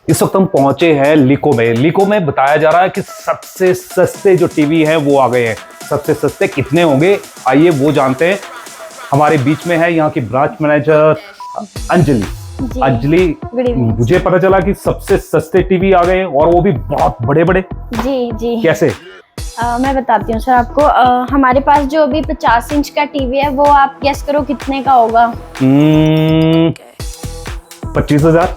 इस वक्त हम पहुंचे हैं लिको में। लिको में बताया जा रहा है कि सबसे सस्ते जो टीवी हैं वो आ गए हैं। सबसे सस्ते कितने होंगे, आइए वो जानते हैं। हमारे बीच में है यहाँ की ब्रांच मैनेजर अंजलि। अंजलि, मुझे पता चला कि सबसे सस्ते टीवी आ गए हैं और वो भी बहुत बड़े बड़े। जी जी, कैसे? मैं बताती हूँ सर आपको। हमारे पास जो अभी 50 इंच का टीवी है वो आप गेस करो कितने का होगा। 25,000।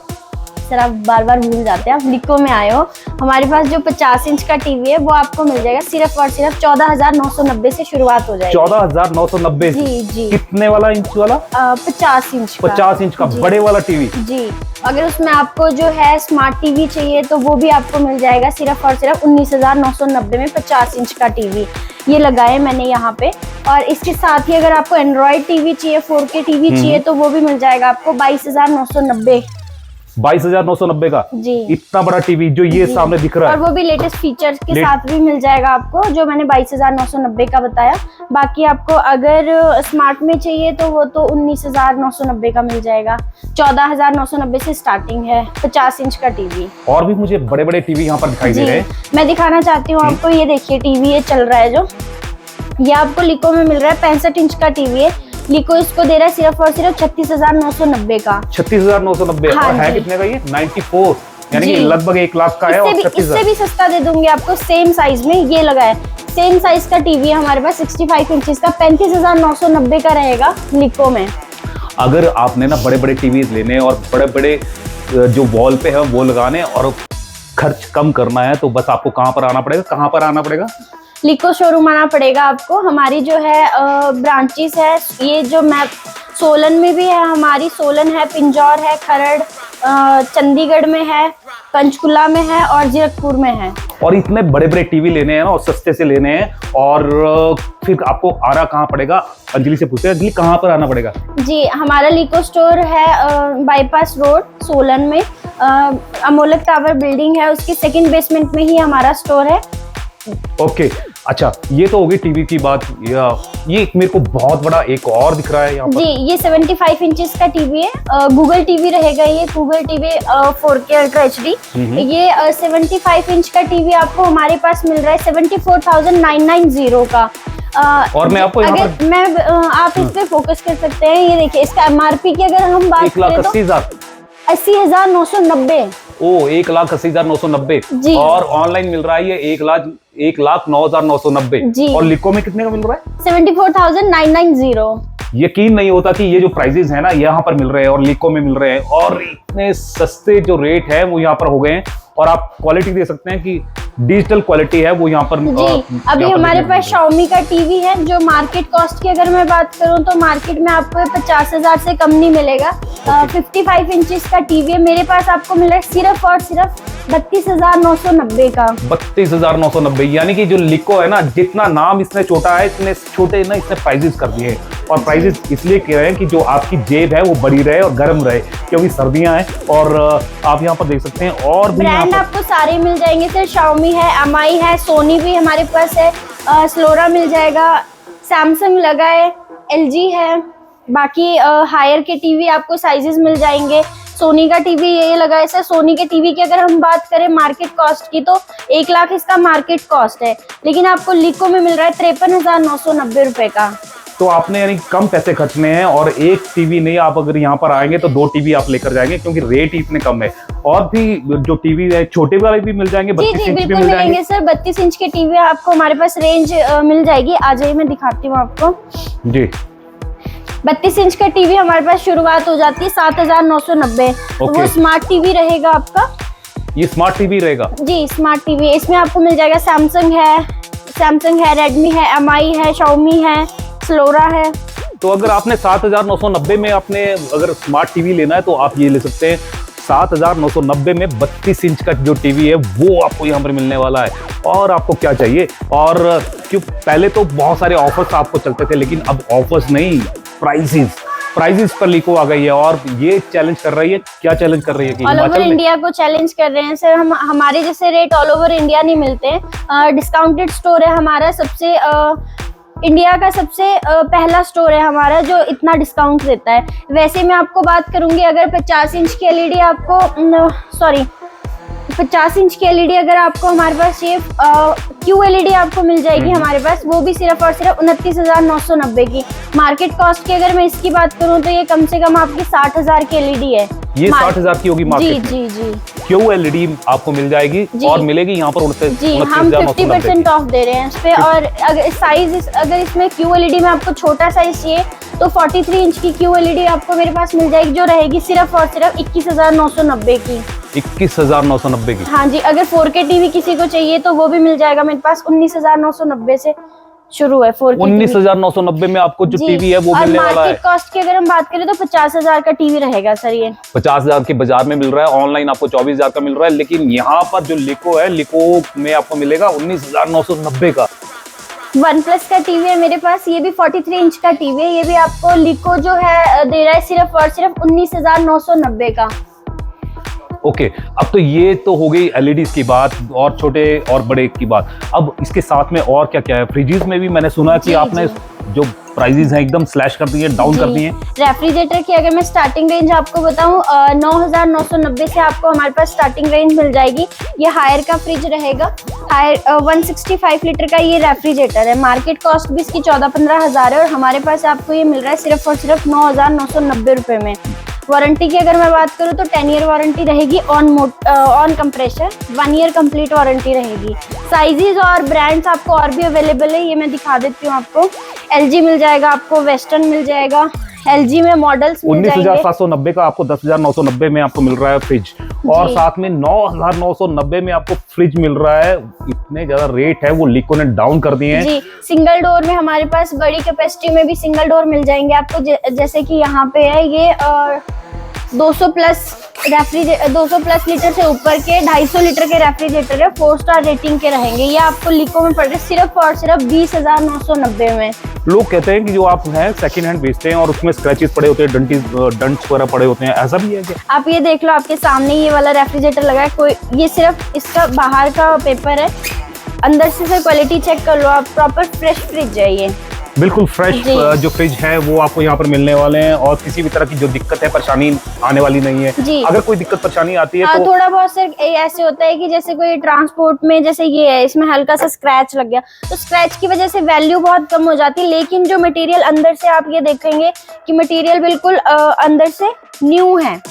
सर आप बार बार भूल जाते हैं, आप लिको में आए हो। हमारे पास जो 50 इंच का टीवी है वो आपको मिल जाएगा सिर्फ और सिर्फ 14,990 से शुरुआत हो जाएगी। 14,990। जी जी। कितने वाला इंच वाला? 50 इंच का। 50 इंच का बड़े वाला टीवी। जी, अगर उसमें आपको जो है स्मार्ट टीवी चाहिए तो वो भी आपको मिल जाएगा सिर्फ और सिर्फ 19,990 में 50 इंच का टीवी। ये लगाए मैंने यहाँ पे। और इसके साथ ही अगर आपको एंड्रॉइड टीवी चाहिए, 4K टीवी चाहिए तो वो भी मिल जाएगा आपको 22,990। 22,990 का जी। इतना बड़ा टीवी जो ये सामने दिख रहा है, और वो भी लेटेस्ट फीचर्स के साथ भी मिल जाएगा आपको, जो मैंने 22,990 का बताया। बाकी आपको अगर स्मार्ट में चाहिए तो वो तो 19,990 का मिल जाएगा। 14,990 से स्टार्टिंग है 50 इंच का टीवी। और भी मुझे बड़े बड़े टीवी यहाँ पर दिखाई दे रहे हैं। मैं दिखाना चाहती हूँ आपको, ये देखिए टीवी ये चल रहा है जो, ये आपको लिको में मिल रहा है। 65 इंच का टीवी है। लिको इसको दे रहा है सिर्फ और सिर्फ 36,990 का। 36,990। हाँ, है कितने का ये? 94, यानी कि लगभग 1 लाख का है। और इससे भी सस्ता दे दूंगी आपको सेम साइज में। ये लगा है सेम साइज का टीवी है हमारे पास 65 इंच का, 35,990 का रहेगा लिको में। अगर आपने ना बड़े बड़े टीवी लेने और बड़े बड़े जो वॉल पे है वो लगाने और खर्च कम करना है तो बस आपको कहाँ पर आना पड़ेगा? कहाँ पर आना पड़ेगा? लिको शोरूम आना पड़ेगा आपको। हमारी जो है ब्रांचेस है, ये जो मैप सोलन में भी है हमारी, सोलन है, पिंजौर है, खरड़, चंडीगढ़ में है, पंचकुला में है और जीरकपुर में है। और इतने बड़े बड़े टीवी लेने हैं ना और सस्ते से लेने हैं और फिर आपको आना कहाँ पड़ेगा? अंजलि से पूछते हैं, अंजलि कहाँ पर आना पड़ेगा? जी, हमारा लिको स्टोर है बाईपास रोड सोलन में। अमोलक टावर बिल्डिंग है, उसके सेकंड बेसमेंट में ही हमारा स्टोर है। ओके, अच्छा, ये तो होगी टीवी की बात। ये मेरे को बहुत बड़ा एक और दिख रहा है यहाँ पर। जी, ये 75 इंचेस का टीवी है। गूगल टीवी रहेगा ये, Google TV 4K ultra HD। ये 75 इंच का टीवी आपको हमारे पास मिल रहा है 74,990 का। और मैं आपको आप इस पे फोकस कर सकते हैं। ये देखिए, इसका MRP की अगर हम बात करें तो 80,990। ओ, 1,80,990। और ऑनलाइन मिल रहा है ये 1,09,990। और लिको में कितने का मिल रहा है? 74,990। यकीन नहीं होता कि ये जो प्राइजेस है ना यहाँ पर मिल रहे हैं और लिको में मिल रहे हैं और इतने सस्ते जो रेट है वो यहाँ पर हो गए हैं। और आप क्वालिटी दे सकते हैं कि डिजिटल क्वालिटी है वो यहाँ पर। जी, अभी हमारे पास Xiaomi का टीवी है जो मार्केट कॉस्ट की अगर मैं बात करूँ तो मार्केट में आपको 50,000 से कम नहीं मिलेगा। 55 इंचेस का टीवी है मेरे पास, आपको मिल रहा है सिर्फ और सिर्फ 32,990 का। 32,990, यानी कि जो लिको है ना, जितना नाम इसने छोटा है इतने छोटे ना इसने प्राइजेस कर दिए हैं। और प्राइजेस इसलिए कह रहे हैं कि जो आपकी जेब है वो बड़ी रहे और गर्म रहे, क्योंकि सर्दियां हैं। और आप यहाँ पर देख सकते हैं और भी ब्रांड आपको सारे मिल जाएंगे सर। Xiaomi है, MI है, सोनी भी हमारे पास है, स्लोरा मिल जाएगा, सैमसंग लगा है, LG है। बाकी हायर के टीवी आपको साइजेस मिल जाएंगे। सोनी का टीवी ये लगा है सर। सोनी के टीवी की अगर हम बात करें मार्केट कॉस्ट की तो 1 लाख इसका मार्केट कॉस्ट है, लेकिन आपको लिको में मिल रहा है 53,990 रुपए का। तो आपने यानी कम पैसे खर्चने हैं और एक टीवी नहीं, आप अगर यहाँ पर आएंगे तो 2 टीवी आप लेकर जाएंगे क्योंकि रेट ही इतने कम है। और भी जो टीवी है छोटे वाले भी मिल जाएंगे, 32 इंच भी मिल जाएंगे सर। 32 इंच के टीवी आपको हमारे पास रेंज मिल जाएगी। आ जाइए, मैं दिखाती हूँ आपको। जी, 32 इंच का टीवी हमारे पास शुरुआत हो जाती है 7,990। वो स्मार्ट टीवी रहेगा आपका। ये स्मार्ट टीवी रहेगा? जी, स्मार्ट टीवी। इसमें आपको मिल जाएगा सैमसंग है, रेडमी है, MI है, Xiaomi है, स्लोरा है। तो अगर आपने 7,990 में आपने अगर स्मार्ट टीवी लेना है तो आप ये ले सकते हैं। 7,990 में 32 इंच का जो टीवी है वो आपको यहाँ पर मिलने वाला है। और आपको क्या चाहिए? और क्यों पहले तो बहुत सारे ऑफर्स आपको चलते थे, लेकिन अब ऑफर्स नहीं, प्राइजेस पर लिको आ गई है और ये चैलेंज कर रही है। क्या चैलेंज कर रही है? कि ऑल ओवर इंडिया को चैलेंज कर रहे हैं सर। हमारे जैसे रेट ऑल ओवर इंडिया नहीं मिलते हैं। डिस्काउंटेड स्टोर है हमारा, सबसे इंडिया का सबसे पहला स्टोर है हमारा जो इतना डिस्काउंट देता है। वैसे मैं आपको बात करूंगी, अगर 50 इंच की LED आपको 50 इंच की एलईडी अगर आपको हमारे पास ये QLED आपको मिल जाएगी हमारे पास, वो भी सिर्फ और सिर्फ 29,990 की। मार्केट कॉस्ट की अगर मैं इसकी बात करूं तो ये कम से कम आपकी 60,000 की एलईडी है। ये 60,000 की होगी मार्केट जी में। जी जी QLED आपको मिल जाएगी और मिलेगी यहाँ पर जी, हम 50% ऑफ दे रहे हैं इस पे। और अगर साइज अगर इसमें QLED में आपको छोटा साइज चाहिए तो 43 इंच की QLED आपको मेरे पास मिल जाएगी, जो रहेगी सिर्फ और सिर्फ 21,990 की। 21,990 की। हाँ जी, अगर 4K टीवी किसी को चाहिए तो वो भी मिल जाएगा मेरे पास। 19,990 से शुरू है 4K। 19,990 में आपको जो टीवी है वो मिलने वाला है। मार्केट कॉस्ट की अगर हम बात करें तो 50,000 का टीवी रहेगा सर ये। 50,000 के बाजार में मिल रहा है, ऑनलाइन आपको 24,000 का मिल रहा है, लेकिन यहाँ पर जो लिको है, लिको में आपको मिलेगा 19,990 का। OnePlus का टीवी है मेरे पास, ये भी 43 इंच का टीवी है। ये भी आपको लिको जो है दे रहा है सिर्फ और सिर्फ 19,990 का। ओके, अब तो ये तो हो गई एलईडीज की बात और छोटे और बड़े की बात। अब इसके साथ में और क्या क्या है? फ्रिजेस में भी मैंने सुना कि आपने जो प्राइजेस हैं एकदम स्लैश कर दिए, डाउन कर दिए। रेफ्रिजरेटर की अगर मैं स्टार्टिंग रेंज आपको बताऊं 9,990 से आपको हमारे पास स्टार्टिंग रेंज मिल जाएगी। ये हायर का फ्रिज रहेगा, हायर 165 लीटर का ये रेफ्रिजरेटर है। मार्केट कॉस्ट भी इसकी 14-15 हज़ार है और हमारे पास आपको ये मिल रहा है सिर्फ और सिर्फ 9,990 रुपये में। वारंटी की अगर मैं बात करूं तो 10 ईयर वारंटी रहेगी on compressor, 1 year complete warranty रहेगी। साइजेस और ब्रांड्स आपको और भी अवेलेबल है, ये मैं दिखा देती हूँ आपको। LG मिल जाएगा आपको, वेस्टर्न मिल जाएगा, LG में मॉडल्स मिल जाएंगे। 19,790 का आपको 10,990 में आपको मिल रहा है फ्रिज, और साथ में 9,990 में आपको फ्रिज मिल रहा है। इतने ज्यादा रेट है वो लिको ने डाउन कर दिए हैं। जी, सिंगल डोर में हमारे पास बड़ी कैपेसिटी में भी सिंगल डोर मिल जाएंगे आपको। जैसे कि यहाँ पे है ये 200 प्लस लीटर से ऊपर के 250 लीटर के रेफ्रिजरेटर है, 4 स्टार रेटिंग के रहेंगे। ये आपको लिको में पड़ रहे सिर्फ और सिर्फ 20,990 में। लोग कहते हैं कि जो आप हैं सेकंड हैंड बेचते हैं और उसमें स्क्रैचेस पड़े होते हैं, डंट्स वगैरह पड़े होते हैं, ऐसा भी है क्या? आप ये देख लो, आपके सामने ये वाला रेफ्रिजरेटर लगा है, कोई ये सिर्फ इसका बाहर का पेपर है, अंदर से सर क्वालिटी चेक कर लो आप, प्रॉपर फ्रेश फ्रिज है ये। बिल्कुल फ्रेश जो फ्रिज है वो आपको यहाँ पर मिलने वाले हैं और किसी भी तरह की जो दिक्कत है, परेशानी आने वाली नहीं है। अगर कोई दिक्कत परेशानी आती है तो थोड़ा बहुत सर ऐसे होता है कि जैसे कोई ट्रांसपोर्ट में जैसे ये है, इसमें हल्का सा स्क्रैच लग गया तो स्क्रैच की वजह से वैल्यू बहुत कम हो जाती है, लेकिन जो मटेरियल अंदर से आप ये देखेंगे कि मटेरियल बिल्कुल अंदर से न्यू है,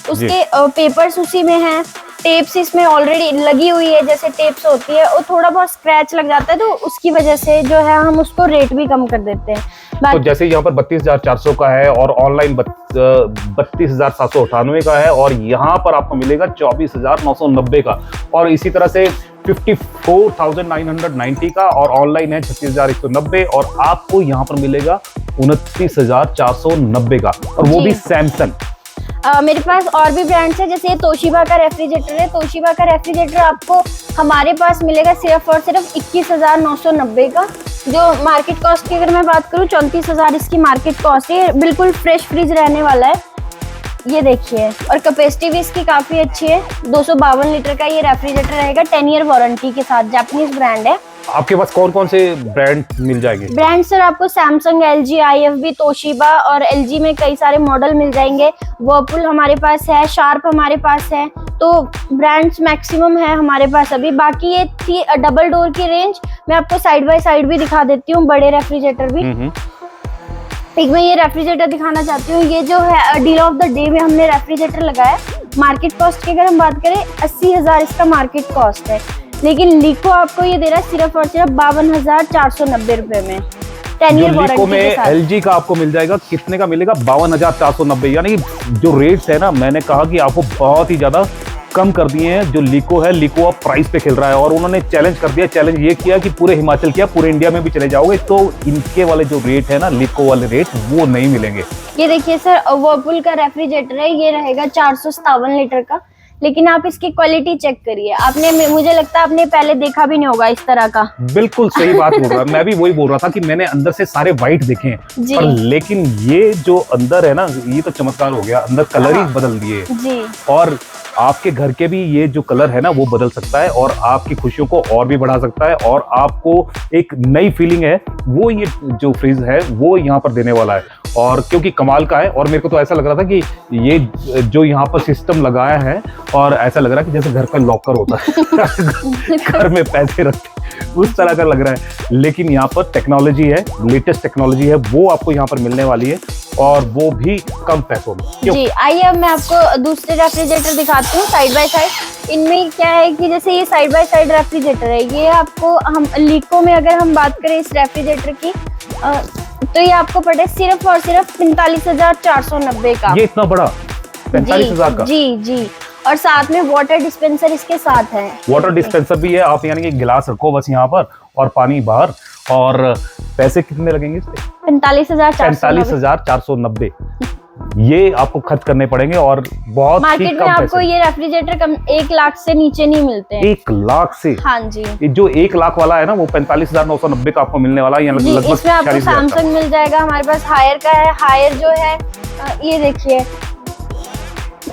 उसके पेपर्स उसी में हैं, टेप्स इसमें ऑलरेडी लगी हुई है, जैसे टेप्स होती है, और थोड़ा बहुत स्क्रैच लग जाता है तो उसकी वजह से जो है हम उसको रेट भी कम कर देते हैं। तो जैसे यहाँ पर 32,400 का है और ऑनलाइन 32,798 का है, और यहाँ पर आपको मिलेगा 24,990 का, और इसी तरह से 54,990 का, और ऑनलाइन है 36,190, और आपको यहाँ पर मिलेगा 29,490 का, और वो भी सैमसंग। मेरे पास और भी ब्रांड्स है, जैसे ये तोशिबा का रेफ्रिजरेटर है। तोशिबा का रेफ्रिजरेटर आपको हमारे पास मिलेगा सिर्फ और सिर्फ 21,990 का। जो मार्केट कॉस्ट की अगर मैं बात करूँ 34,000 इसकी मार्केट कॉस्ट है। बिल्कुल फ्रेश फ्रिज रहने वाला है, ये देखिए, और कैपेसिटी भी इसकी काफी अच्छी है। 252 लीटर का ये रेफ्रिजरेटर रहेगा, 10 ईयर वारंटी के साथ। जापानीज ब्रांड है। आपके पास कौन कौन से ब्रांड मिल जाएंगे? ब्रांड सर आपको सैमसंग, LG, IFB, तोशिबा, और LG में कई सारे मॉडल मिल जाएंगे। वर्लपूल हमारे पास है, शार्प हमारे पास है, तो ब्रांड्स मैक्सिमम है हमारे पास अभी। बाकी ये थी डबल डोर की रेंज, मैं आपको साइड बाय साइड भी दिखा देती हूँ, बड़े रेफ्रिजरेटर भी। एक मैं ये रेफ्रिजरेटर दिखाना चाहती हूँ। ये जो है डील ऑफ द डे में हमने रेफ्रिजरेटर लगाया। मार्केट कॉस्ट की अगर हम बात करें 80,000 इसका मार्केट कॉस्ट है, लेकिन लिको आपको ये दे रहा है सिर्फ और सिर्फ 52,490 रुपए में, 10 ईयर वारंटी के साथ। LG का आपको मिल जाएगा, कितने का मिलेगा? 52,490। यानी कि जो रेट्स है ना, मैंने कहा कि आपको बहुत ही ज्यादा कम कर दिए हैं। जो लिको है, लिको अब प्राइस पे खेल रहा है, और उन्होंने चैलेंज कर दिया। चैलेंज ये किया कि पूरे हिमाचल किया, पूरे इंडिया में भी चले जाओगे तो इनके वाले जो रेट है ना, लिको वाले रेट, वो नहीं मिलेंगे। ये देखिए सर, वर्लपूल का रेफ्रिजरेटर है, ये रहेगा 457 लीटर का, लेकिन आप इसकी क्वालिटी चेक करिए। आपने, मुझे लगता है आपने पहले देखा भी नहीं होगा इस तरह का। बिल्कुल सही बात बोल रहा, मैं भी वही बोल रहा था कि मैंने अंदर से सारे व्हाइट देखे हैं, पर लेकिन ये जो अंदर है ना, ये तो चमत्कार हो गया, अंदर कलर ही बदल दिए। जी। और आपके घर के भी ये जो कलर है ना वो बदल सकता है और आपकी खुशियों को और भी बढ़ा सकता है, और आपको एक नई फीलिंग है वो ये जो फ्रिज है वो यहाँ पर देने वाला है। और क्योंकि कमाल का है, और मेरे को तो ऐसा लग रहा था कि ये जो यहाँ पर सिस्टम लगाया है, और ऐसा लग रहा है कि जैसे घर का लॉकर होता है घर में पैसे रखते उस तरह का लग रहा है। लेकिन यहाँ पर टेक्नोलॉजी है, लेटेस्ट टेक्नोलॉजी है, वो आपको यहाँ पर मिलने वाली है, और वो भी कम पैसों में। क्यों? जी, आइए अब मैं आपको दूसरे रेफ्रिजरेटर दिखाती हूँ साइड बाय साइड। इनमें क्या है कि जैसे ये साइड बाय साइड रेफ्रिजरेटर है, ये आपको हम लीको में अगर हम बात करें इस रेफ्रिजरेटर की, तो ये आपको पड़े सिर्फ और सिर्फ 45,490 का। ये इतना बड़ा 45,000 का? जी जी, और साथ में वाटर डिस्पेंसर इसके साथ है। वाटर डिस्पेंसर भी है, आप यानी कि गिलास रखो बस यहाँ पर और पानी बाहर। और पैसे कितने लगेंगे इसके? 45,490। ये आपको खर्च करने पड़ेंगे, और बहुत ही मार्केट में कम आपको पैसे। ये रेफ्रिजरेटर कम 1 लाख से नीचे नहीं मिलते हैं। 1 लाख से? हाँ जी। ये जो 1 लाख वाला है ना वो 45,990 का आपको मिलने वाला है, जी, लगभग इसमें आपको 46,000 का। सैमसंग मिल जाएगा, हमारे पास हायर का है। हायर जो है ये देखिए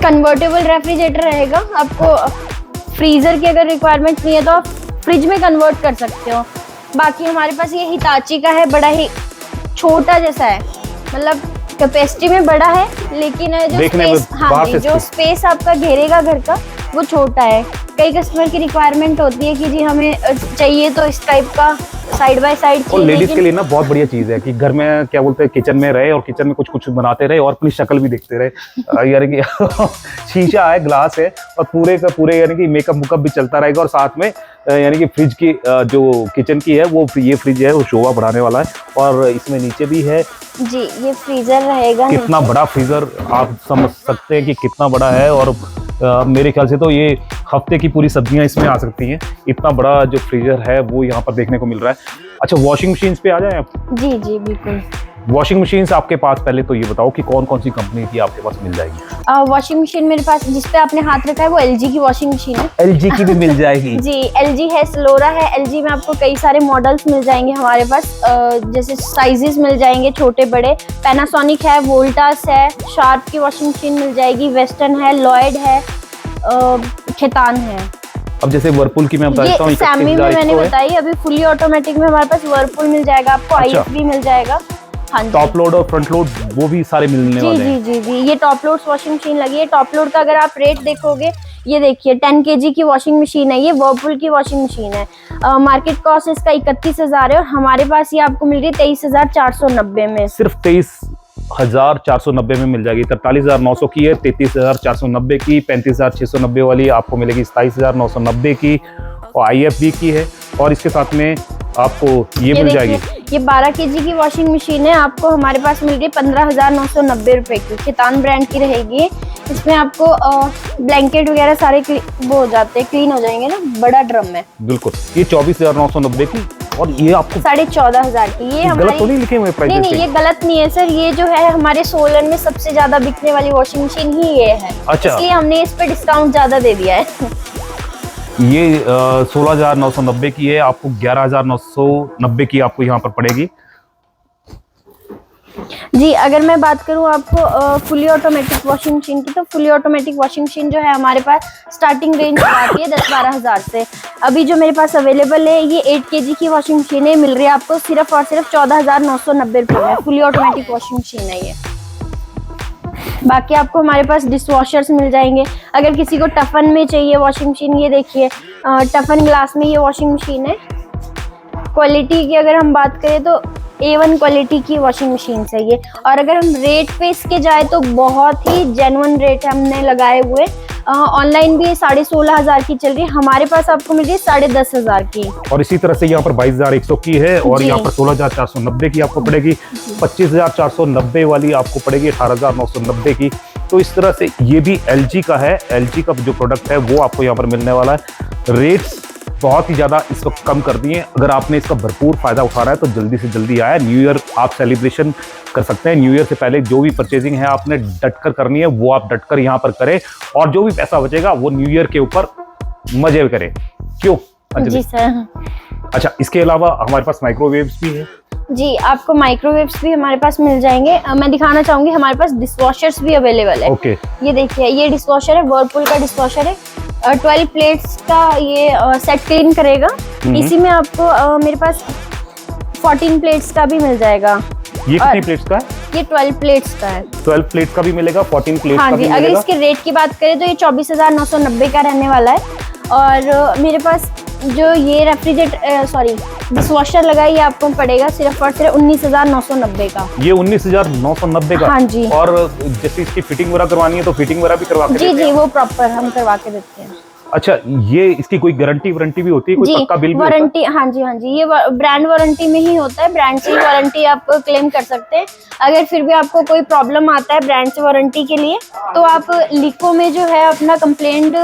कन्वर्टेबल रेफ्रिजरेटर रहेगा। आपको फ्रीजर की अगर रिक्वायरमेंट नहीं है तो आप फ्रिज में कन्वर्ट कर सकते हो। बाकी हमारे पास ये हिताची का है, बड़ा ही छोटा जैसा है, मतलब कैपेसिटी में बड़ा है, लेकिन जो देखने में स्पेस, हाँ बाहर जी, से जो स्पेस आपका घेरेगा घर का वो छोटा है। कई कस्टमर की रिक्वायरमेंट होती है कि जी हमें चाहिए तो इस टाइप का साइड बाय साइड। और लेडीज के लिए ना बहुत बढ़िया चीज है कि घर में क्या बोलते हैं किचन में रहे और किचन में कुछ कुछ बनाते रहे और अपनी शक्ल भी देखते रहे। यानी कि शीशा है, ग्लास है, और पूरे का पूरे यानी कि मेकअप भी चलता रहेगा। और साथ में यानी कि फ्रिज की जो किचन की है वो ये फ्रिज है वो शोभा बढ़ाने वाला है। और इसमें नीचे भी है जी, ये फ्रीजर रहेगा। कितना बड़ा फ्रीजर, आप समझ सकते हैं कि कितना बड़ा है। और मेरे ख्याल से तो ये हफ्ते की पूरी सब्जियां इसमें आ सकती हैं, इतना बड़ा जो फ्रीजर है वो यहाँ पर देखने को मिल रहा है। अच्छा, वॉशिंग मशीन पे आ जाए आप। जी जी बिल्कुल। वॉशिंग मशीन आपके पास पहले तो ये बताओ कि कौन कौन सी कंपनी की आपके पास मिल जाएगी? वॉशिंग मशीन मेरे पास जिस पे आपने हाथ रखा है वो LG की वॉशिंग मशीन है। LG की भी मिल जाएगी? जी, LG है, स्लोरा है। LG में आपको कई सारे मॉडल्स मिल जाएंगे हमारे पास, जैसे साइजेस मिल जाएंगे छोटे बड़े। पैनासोनिक है, वोल्टास है, शार्प की वॉशिंग मशीन मिल जाएगी, वेस्टर्न है, लॉयड है, खेतान है। अब जैसे वर्लपूल की मैं बताता हूँ, सैमी में मैंने बताई। अभी फुली ऑटोमेटिक में हमारे पास वर्लपूल मिल जाएगा आपको। अच्छा। IF भी मिल जाएगा। हाँ जी, टॉप लोड और फ्रंट लोड वो भी सारे मिलने वाले हैं। जी जी जी, ये टॉप लोड वॉशिंग मशीन लगी है। टॉप लोड का अगर आप रेट देखोगे, ये देखिए 10 kg की वॉशिंग मशीन है, ये वर्लपूल की वॉशिंग मशीन है। मार्केट कॉस्ट इसका 31,000 है, और हमारे पास ये आपको मिल रही है 23,490 में। सिर्फ 23,490 में मिल जाएगी। 43,900 की है, 33,490 की, 35,690 वाली आपको मिलेगी 27,990 की, और IFB की है। और इसके साथ में आपको ये मिल जाएगी। ये 12 kg की वॉशिंग मशीन है, आपको हमारे पास मिल रही है 15,990 रुपए की। खेतान ब्रांड की रहेगी। इसमें आपको ब्लैंकेट वगैरह सारे वो हो जाते हैं, क्लीन हो जाएंगे ना। बड़ा ड्रम है बिल्कुल। ये 24,990 की, और ये आपको 14,500 की। ये गलत तो नहीं लिखे हुए प्राइस? नहीं, ये गलत नहीं है सर। ये जो है हमारे सोलन में सबसे ज्यादा बिकने वाली वॉशिंग मशीन ही ये है। अच्छा। इसलिए हमने इस पे डिस्काउंट ज्यादा दे दिया है। ये 16,990 की है, आपको 11,990 की आपको यहाँ पर पड़ेगी। जी, अगर मैं बात करूँ आपको फुली ऑटोमेटिक वॉशिंग मशीन की, तो फुली ऑटोमेटिक वॉशिंग मशीन जो है हमारे पास स्टार्टिंग रेंज आती है 10-12 हज़ार से। अभी जो मेरे पास अवेलेबल है ये 8 kg की वॉशिंग मशीन है, मिल रही है आपको सिर्फ और सिर्फ 14,990 रुपये में। फुली ऑटोमेटिक वॉशिंग मशीन है ये। बाकी आपको हमारे पास डिश वॉशर्स मिल जाएंगे। अगर किसी को टफन में चाहिए वॉशिंग मशीन, ये देखिए टफन ग्लास में ये वॉशिंग मशीन है। क्वालिटी की अगर हम बात करें तो A1 क्वालिटी की वॉशिंग मशीन चाहिए। और अगर हम रेट पे इसके जाए तो बहुत ही जेन्युइन रेट हमने लगाए हुए। ऑनलाइन भी 16,500 की चल रही है, हमारे पास आपको मिल रही है 10,500 की। और इसी तरह से यहाँ पर 22,100 की है, और यहाँ पर 16,490 की आपको पड़ेगी। 25,490 वाली आपको पड़ेगी 18,990 की। तो इस तरह से ये भी LG का है। LG का जो प्रोडक्ट है वो आपको यहाँ पर मिलने वाला है। रेट्स बहुत ही ज़्यादा इस वक्त कम कर दिए। अगर आपने इसका भरपूर फायदा उठाना है तो जल्दी से जल्दी आया। न्यू ईयर आप सेलिब्रेशन कर सकते हैं। न्यू ईयर से पहले जो भी परचेजिंग है आपने डटकर करनी है वो आप डटकर यहाँ पर करें, और जो भी पैसा बचेगा वो न्यू ईयर के ऊपर मजे करें। क्यों अंजलि? जी सर। अच्छा, इसके अलावा हमारे पास माइक्रोवेव्स भी है। जी, आपको माइक्रोवेव्स भी हमारे पास मिल जाएंगे। मैं दिखाना चाहूंगी, हमारे पास डिशवॉशर्स भी अवेलेबल है। ओके। ये देखिए, ये डिशवॉशर है, वर्लपूल का डिशवॉशर है। 12 प्लेट्स का ये सेट क्लीन करेगा। इसी में आपको मेरे पास 14 प्लेट्स का भी मिल जाएगा। ये कितनी प्लेट्स का है? ये 12 प्लेट्स का है। 12 प्लेट्स का भी मिलेगा, 14 प्लेट्स हाँ का जी, भी अगर मिलेगा। इसके रेट की बात करें तो ये 24,990 का रहने वाला है। और मेरे पास जो ये डिशवॉशर लगा है, ये आपको पड़ेगा सिर्फ और सिर्फ 19,990 का। ये 19,990 का। हाँ जी। और जैसे इसकी फिटिंग वगैरह करवानी है तो फिटिंग वगैरह भी करवा के जी देते जी, हैं? वो प्रॉपर हम करवा के देते हैं। अच्छा, ये इसकी कोई गारंटी वारंटी भी होती है, कोई जी, पक्का बिल भी होता है? वारंटी, हाँ जी हाँ जी, ये ब्रांड वारंटी में ही होता है। ब्रांड से ही वारंटी आप क्लेम कर सकते हैं। अगर फिर भी आपको कोई प्रॉब्लम आता है ब्रांड से वारंटी के लिए, तो आप लिको में जो है अपना कंप्लेंट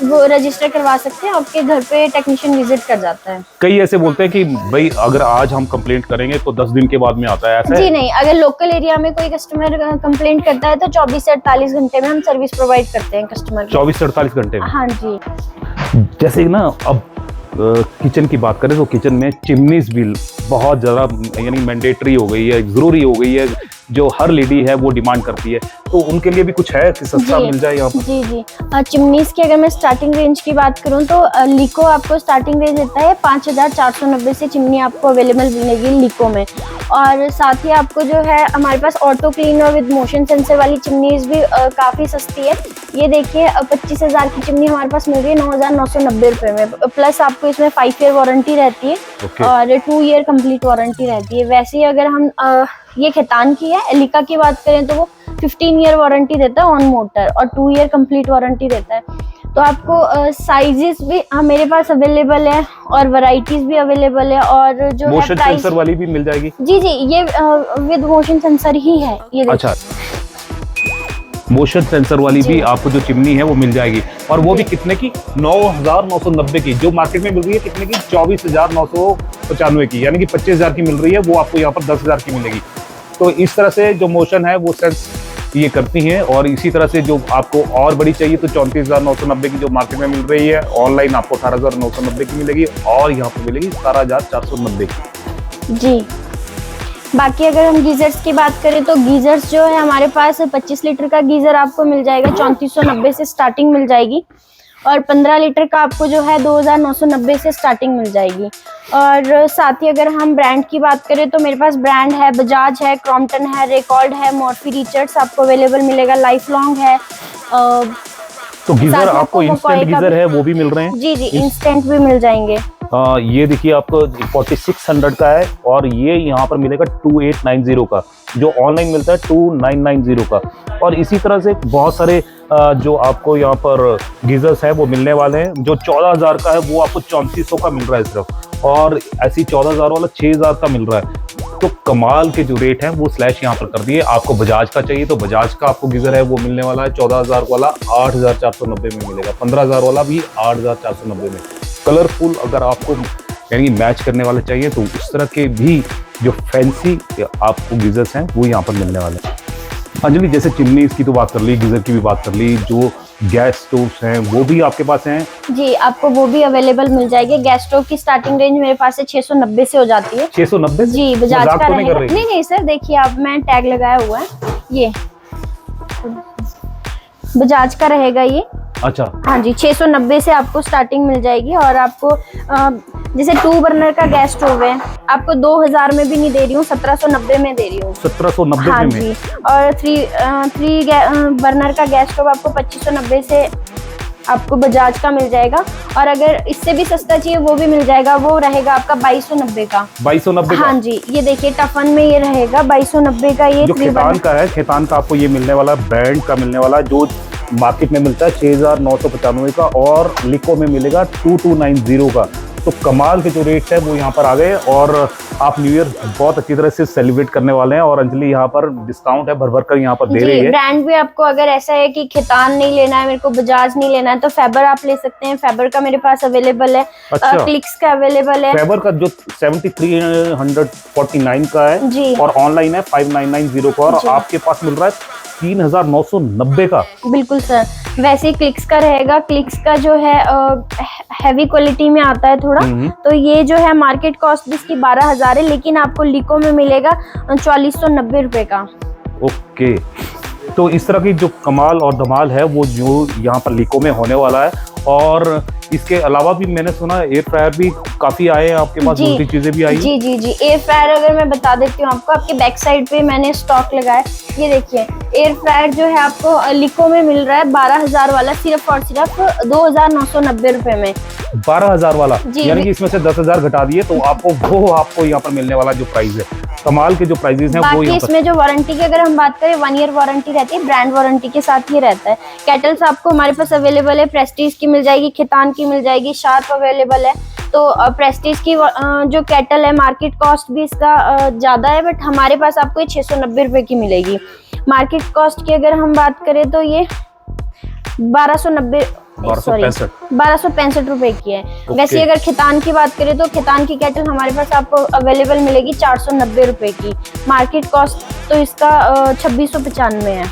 वो रजिस्टर करवा सकते हैं। आपके घर पे टेक्नीशियन विजिट कर जाता है। कई ऐसे बोलते हैं कि भाई अगर आज हम कंप्लेंट करेंगे तो 10 दिन के बाद में आता है, ऐसा जी है? नहीं, अगर लोकल एरिया में कोई कस्टमर कंप्लेंट करता है तो 24 से 48 घंटे में हम सर्विस प्रोवाइड करते हैं कस्टमर को। 24 से 48 घंटे में। हाँ जी। जैसे ना अब किचन की बात करें तो किचन में चिमनीज भी बहुत ज़्यादा यानी मैंडेटरी हो गई है, ज़रूरी हो गई है, जो हर लेडी है वो डिमांड करती है। तो उनके लिए भी कुछ है कि सस्ता जी, मिल जाए यहाँ पर? जी जी, चिमनीज की अगर मैं स्टार्टिंग रेंज की बात करूँ तो लिको आपको स्टार्टिंग रेंज देता है 5,490 से चिमनी आपको अवेलेबल मिलेगी लिको में। और साथ ही आपको जो है हमारे पास ऑटो क्लीन और विद मोशन सेंसर वाली चिमनीज भी काफ़ी सस्ती है। ये देखिए, 25,000 की चिमनी हमारे पास मिल रही है 9,990 रुपये में। प्लस आपको इसमें 5 ईयर वारंटी रहती है। Okay. और 2 ईयर कंप्लीट वारंटी रहती है। वैसे ही अगर हम ये खेतान की है, एलिका की बात करें तो वो 15 ईयर वारंटी देता है ऑन मोटर और 2 ईयर कंप्लीट वारंटी देता है। तो आपको साइजेस भी मेरे पास अवेलेबल है और वैरायटीज भी अवेलेबल है। और जो मोशन है प्राइस, सेंसर वाली भी मिल जाएगी? जी जी, ये विद मोशन सेंसर ही है। ये देखिए। अच्छा, मोशन सेंसर वाली भी आपको जो चिमनी है वो मिल जाएगी। और वो भी कितने की? 9,990 की। जो मार्केट में मिल रही है कितने की? 24,995 की, यानी कि 25,000 की मिल रही है, वो आपको यहाँ पर 10,000 की मिलेगी। तो इस तरह से जो मोशन है वो सेंस ये करती हैं। और इसी तरह से जो आपको और बड़ी चाहिए तो 34,990 की जो मार्केट में मिल रही है, ऑनलाइन आपको 18,990 की मिलेगी और यहाँ पर मिलेगी 17,490 की। जी, बाकी अगर हम गीजर्स की बात करें तो गीजर्स जो है हमारे पास 25 लीटर का गीजर आपको मिल जाएगा 3490 से स्टार्टिंग मिल जाएगी। और 15 लीटर का आपको जो है 2,990 से स्टार्टिंग मिल जाएगी। और साथ ही अगर हम ब्रांड की बात करें तो मेरे पास ब्रांड है, बजाज है, क्रॉम्पटन है, रिकॉर्ड है, मॉर्फी रिचर्ड्स आपको अवेलेबल मिलेगा, लाइफ लॉन्ग है। तो गीजर आपको इंस्टेंट गीजर है वो भी मिल रहे हैं? जी जी, इंस्टेंट भी मिल जाएंगे। ये देखिए, आपको 4600 का है और ये यहाँ पर मिलेगा 2890 का, जो ऑनलाइन मिलता है 2990 का। और इसी तरह से बहुत सारे जो आपको यहाँ पर गीजर्स है वो मिलने वाले हैं। जो 14,000 का है वो आपको 3400 का मिल रहा है सिर्फ, और ऐसी 14,000 वाला 6,000 का मिल रहा है। तो कमाल के जो रेट है वो स्लैश यहाँ पर कर दिए। आपको बजाज का चाहिए तो बजाज का आपको गीजर है वो मिलने वाला है 14,000 वाला 8,490 में मिलेगा, 15,000 वाला भी 8,490 में। कलरफुल अगर आपको यानी मैच करने वाले चाहिए तो उस तरह के भी जो फैंसी आपको गीजर्स हैं वो यहाँ पर मिलने वाले हैं। अंजलि, जैसे चिमनी की तो बात कर ली, गीजर की भी बात कर ली, जो गैस स्टोव्स हैं वो भी आपके पास हैं? जी, आपको वो भी अवेलेबल मिल जाएगी। गैस स्टोव की स्टार्टिंग रेंज मेरे पास से 690 से हो जाती है। 690? जी, बजाज मजाक का तो नहीं रहेगा। कर रही? नहीं नहीं सर, देखिए आप, मैं टैग लगाया हुआ है, ये बजाज का रहेगा ये। अच्छा, हाँ जी, 690 से आपको स्टार्टिंग मिल जाएगी। और आपको जैसे 2 बर्नर का गैस स्टोव है, आपको 2,000 में भी नहीं दे रही हूँ, 1790 में दे रही हूँ। 1790 हाँ में? जी। और 3 बर्नर का गैस स्टोव आपको 2590 से आपको बजाज का मिल जाएगा। और अगर इससे भी सस्ता चाहिए वो भी मिल जाएगा, वो रहेगा आपका 2290 का। 2290 का? हाँ जी, ये देखिए टफन में ये रहेगा 2290 का। ये जो खेतान का है, खेतान का आपको ये मिलने वाला, ब्रांड का मिलने वाला, जो मार्केट में मिलता है 6,995 का और लिको में मिलेगा 2,290 का। तो कमाल के जो रेट्स है वो यहाँ पर आ गए और आप न्यू ईयर बहुत अच्छी तरह से सेलिब्रेट करने वाले हैं। और अंजलि यहाँ पर डिस्काउंट है भर भर कर यहाँ पर दे रही है। ब्रांड भी आपको अगर ऐसा है कि खेतान नहीं लेना है, मेरे को बजाज नहीं लेना है, तो फेबर आप ले सकते हैं। फेबर का मेरे पास अवेलेबल है। अच्छा। क्लिक्स का अवेलेबल है। फेबर का जो 7349 का है जी। और ऑनलाइन है 5990 का, और आपके पास मिल रहा है 3,990 का। बिल्कुल सर, वैसे ही क्लिक्स का रहेगा। क्लिक्स का जो है हैवी क्वालिटी में आता है थोड़ा। तो ये जो है मार्केट कॉस्ट इसकी 12,000 है, लेकिन आपको लिको में मिलेगा 4490 रुपए का। ओके, तो इस तरह की जो कमाल और धमाल है वो जो यहाँ पर लिको में होने वाला है। और इसके अलावा भी मैंने सुना एयर फ्रायर भी काफी आए हैं आपके पास, दूसरी चीजें भी आई हैं। जी जी जी, एयर फ्रायर अगर मैं बता देती हूँ आपको, आपके बैक साइड पे मैंने स्टॉक लगाया। ये देखिए एयर फ्रायर जो है आपको लिको में मिल रहा है 12,000 वाला, सिर्फ और सिर्फ 2,990 रुपए में। 12,000 वाला, यानी कि इसमें से 10,000 घटा दिए तो आपको यहाँ पर मिलने वाला जो प्राइस है, कमाल के जो प्राइजेस हैं वो। इसमें जो वारंटी की अगर हम बात करें, 1 ईयर वारंटी रहती है, ब्रांड वारंटी के साथ ही रहता है। केटल्स आपको हमारे पास अवेलेबल है, प्रेस्टीज की मिल जाएगी, खितान की मिल जाएगी, शार्प अवेलेबल है। तो प्रेस्टीज की जो केटल है मार्केट कॉस्ट भी इसका ज्यादा है, बट हमारे पास आपको ये 690 रुपए की मिलेगी। मार्केट कॉस्ट की अगर हम बात करें तो ये 1265 रुपए की है। वैसे अगर खितान की बात करें तो खितान की केटल हमारे पास आपको अवेलेबल मिलेगी 490 रुपए की। मार्केट कॉस्ट तो इसका 2695 है।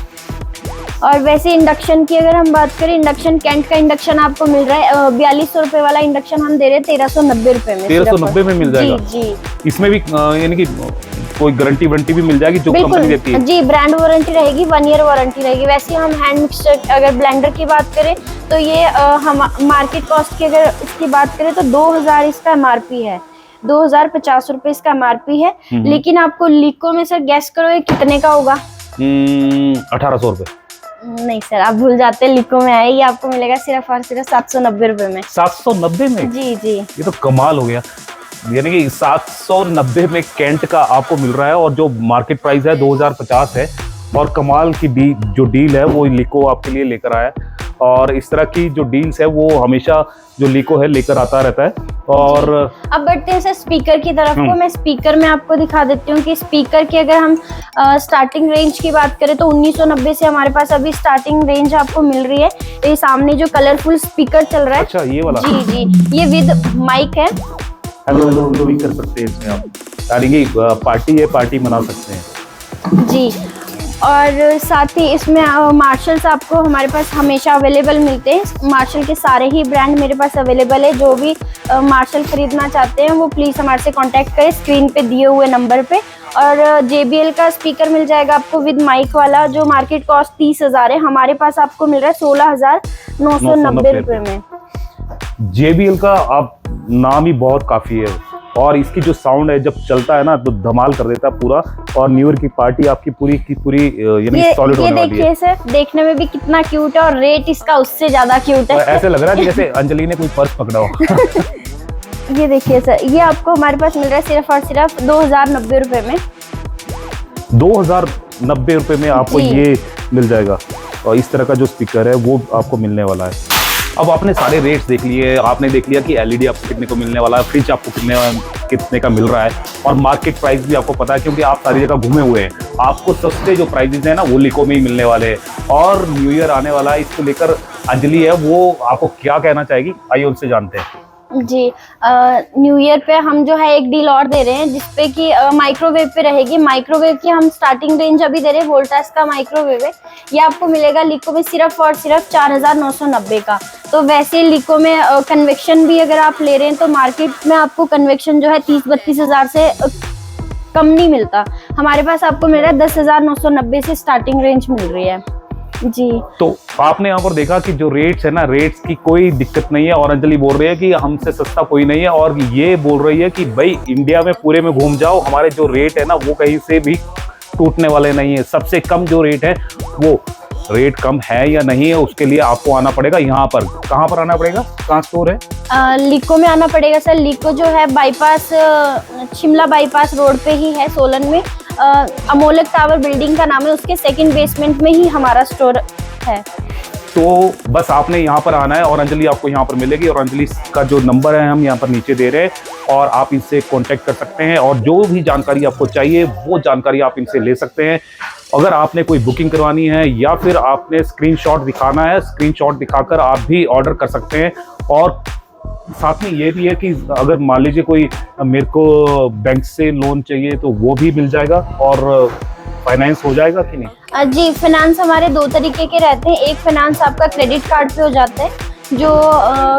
और वैसे इंडक्शन की अगर हम बात करें, इंडक्शन कैंट का इंडक्शन आपको मिल रहा है 4200 रुपए वाला इंडक्शन हम दे रहे हैं 1390 रुपए में। 1390 में मिल जाएगा जी। इसमें भी यानी कि कोई गारंटी वारंटी भी मिल जाएगी जो कंपनी देती है? जी, ब्रांड वारंटी रहेगी, 1 ईयर वारंटी रहेगी। वैसे हम हैंड मिक्सर अगर ब्लेंडर की बात करें तो ये हम मार्केट कॉस्ट की अगर इसकी बात करें तो 2000 इसका एमआरपी है, 2050 रुपए इसका एमआरपी है। लेकिन आपको लिको में सर गैस करो ये कितने का होगा? 1800 रुपए। नहीं सर, आप भूल जाते हैं, लिको में है, ये आपको मिलेगा सिर्फ और सिर्फ 790 रुपए में। 790 में? जी जी, ये तो कमाल हो गया। यानी कि 790 में कैंट का आपको मिल रहा है और जो मार्केट प्राइस है 2050 है। और कमाल की जो डील है वो लिको आपके लिए लेकर आया है। और इस तरह की जो डील्स है वो हमेशा जो लिको है लेकर आता रहता है। और अब बढ़ते हैं सर स्पीकर की तरफ को। मैं स्पीकर में आपको दिखा देती हूँ कि स्पीकर की अगर हम स्टार्टिंग रेंज की बात करें तो 1990 से हमारे पास अभी स्टार्टिंग रेंज आपको मिल रही है। ये सामने जो कलरफुल स्पीकर चल रहा है, अच्छा ये वाला? जी जी, ये विद माइक है। हेलो भी कर सकते हैं इसमें आप, यानी कि पार्टी है, पार्टी मना सकते हैं जी। और साथ ही इसमें मार्शल्स आपको हमारे पास हमेशा अवेलेबल मिलते हैं। मार्शल के सारे ही ब्रांड मेरे पास अवेलेबल है। जो भी मार्शल खरीदना चाहते हैं वो प्लीज़ हमारे से कांटेक्ट करें स्क्रीन पे दिए हुए नंबर पे। और JBL का स्पीकर मिल जाएगा आपको विद माइक वाला, जो मार्केट कॉस्ट 30,000 है, हमारे पास आपको मिल रहा है 16,990 रुपये में। JBL का आप नाम ही बहुत काफ़ी है और इसकी जो साउंड है जब चलता है ना तो धमाल कर देता है पूरा। और न्यू ईयर की पार्टी आपकी पूरी की पूरी यानी सॉलिड होने वाली है। ये देखिए सर, देखने में भी कितना क्यूट है और रेट इसका उससे ज्यादा क्यूट है। ऐसे लग रहा है कि जैसे अंजलि ने कोई पर्स पकड़ा हो। ये देखिए सर, ये आपको हमारे पास मिल रहा है सिर्फ और सिर्फ 2090 रुपए में। 2090 रुपए में आपको ये मिल जाएगा। और इस तरह का जो स्पीकर है वो आपको मिलने वाला है। अब आपने सारे रेट्स देख लिए, आपने देख लिया कि LED आपको कितने को मिलने वाला है, फ्रिज आपको कितने का मिल रहा है और मार्केट प्राइस भी आपको पता है क्योंकि आप सारी जगह घूमे हुए हैं। आपको सस्ते जो प्राइसेस हैं ना वो लिको में ही मिलने वाले हैं। और न्यू ईयर आने वाला है, इसको लेकर अंजलि है वो आपको क्या कहना चाहेगी, आइए उनसे जानते हैं। जी, न्यू ईयर पे हम जो है एक डील और दे रहे हैं जिसपे कि माइक्रोवेव पे रहेगी। माइक्रोवेव की हम स्टार्टिंग रेंज अभी दे रहे हैं, वोल्टास का माइक्रोवेव है, ये आपको मिलेगा लिको में सिर्फ और सिर्फ 4,990 का। तो वैसे लिको में कन्वेक्शन भी अगर आप ले रहे हैं तो मार्केट में आपको कन्वेक्शन जो है 30-32 हज़ार से कम नहीं मिलता। हमारे पास आपको मिल रहा है 10,990 से स्टार्टिंग रेंज मिल रही है जी। तो आपने यहाँ पर देखा कि जो रेट्स है ना, रेट्स की कोई दिक्कत नहीं है। और अंजलि बोल रही है कि हमसे सस्ता कोई नहीं है और ये बोल रही है कि भाई इंडिया में पूरे में घूम जाओ, हमारे जो रेट है ना वो कहीं से भी टूटने वाले नहीं है। सबसे कम जो रेट है वो रेट कम है या नहीं है उसके लिए आपको आना पड़ेगा यहाँ पर। कहाँ पर आना पड़ेगा, कहाँ स्टोर है? लिको में आना पड़ेगा सर। लिको जो है बाईपास, शिमला बाईपास रोड पे ही है, सोलन में। अमोलक टावर बिल्डिंग का नाम है, उसके सेकंड बेसमेंट में ही हमारा स्टोर है। तो बस आपने यहाँ पर आना है और अंजलि आपको यहाँ पर मिलेगी। और अंजलि का जो नंबर है हम यहाँ पर नीचे दे रहे हैं और आप इनसे कांटेक्ट कर सकते हैं और जो भी जानकारी आपको चाहिए वो जानकारी आप इनसे ले सकते हैं। अगर आपने कोई बुकिंग करवानी है या फिर आपने स्क्रीनशॉट दिखाना है, स्क्रीनशॉट दिखाकर आप भी ऑर्डर कर सकते हैं। और साथ में ये भी है कि अगर मान लीजिए कोई मेरे को बैंक से लोन चाहिए तो वो भी मिल जाएगा और फाइनेंस हो जाएगा कि नहीं? जी, फाइनेंस हमारे 2 तरीके के रहते हैं। एक फाइनेंस आपका क्रेडिट कार्ड पे हो जाता है, जो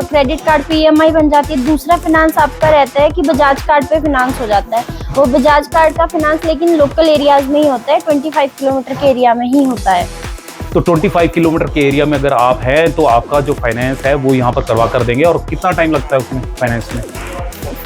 क्रेडिट कार्ड पे ईएमआई बन जाती है। दूसरा फाइनेंस आपका रहता है कि बजाज कार्ड पे फाइनेंस हो जाता है। वो बजाज कार्ड का फाइनेंस लेकिन लोकल एरियाज में ही होता है, 25 किलोमीटर के एरिया में ही होता है। तो 25 किलोमीटर के एरिया में अगर आप हैं तो आपका जो फाइनेंस है वो यहाँ पर करवा कर देंगे। और कितना टाइम लगता है उसमें फाइनेंस में?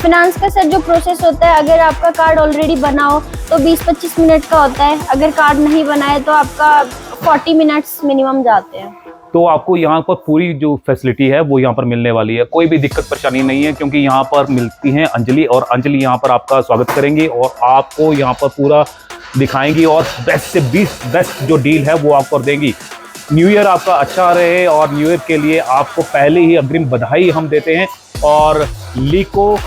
फाइनेंस का सर जो प्रोसेस होता है, अगर आपका कार्ड ऑलरेडी बना हो तो 20-25 मिनट का होता है। अगर कार्ड नहीं बना है तो आपका 40 मिनट्स मिनिमम जाते हैं। तो आपको यहाँ पर पूरी जो फैसिलिटी है वो यहाँ पर मिलने वाली है, कोई भी दिक्कत परेशानी नहीं है, क्योंकि यहाँ पर मिलती हैं अंजलि, और अंजलि यहाँ पर आपका स्वागत करेंगी और आपको यहाँ पर पूरा दिखाएंगी और बेस्ट से बेस्ट जो डील है वो आपको देंगी। न्यू ईयर आपका अच्छा रहे और न्यू ईयर के लिए आपको पहले ही अग्रिम बधाई हम देते हैं। और लीको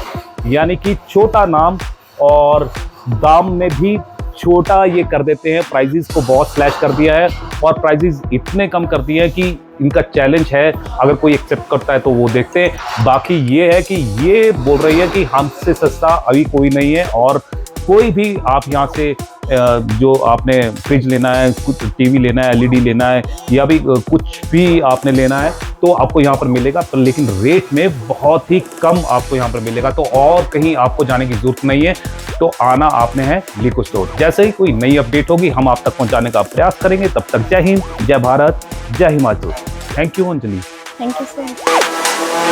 यानी कि छोटा नाम और दाम में भी छोटा ये कर देते हैं, प्राइजेस को बहुत स्लैश कर दिया है और प्राइजेस इतने कम कर दिए हैं कि इनका चैलेंज है, अगर कोई एक्सेप्ट करता है तो वो देखते हैं। बाकी ये है कि ये बोल रही है कि हमसे सस्ता अभी कोई नहीं है, और कोई भी आप यहाँ से जो आपने फ्रिज लेना है, कुछ टीवी लेना है, एलईडी लेना है, या भी कुछ भी आपने लेना है तो आपको यहाँ पर मिलेगा, पर लेकिन रेट में बहुत ही कम आपको यहाँ पर मिलेगा। तो और कहीं आपको जाने की जरूरत नहीं है, तो आना आपने है लीको स्टोर। जैसे ही कोई नई अपडेट होगी हम आप तक पहुँचाने का प्रयास करेंगे। तब तक जय हिंद, जय भारत, जय Himachal. Thank you Anjali. Thank you sir.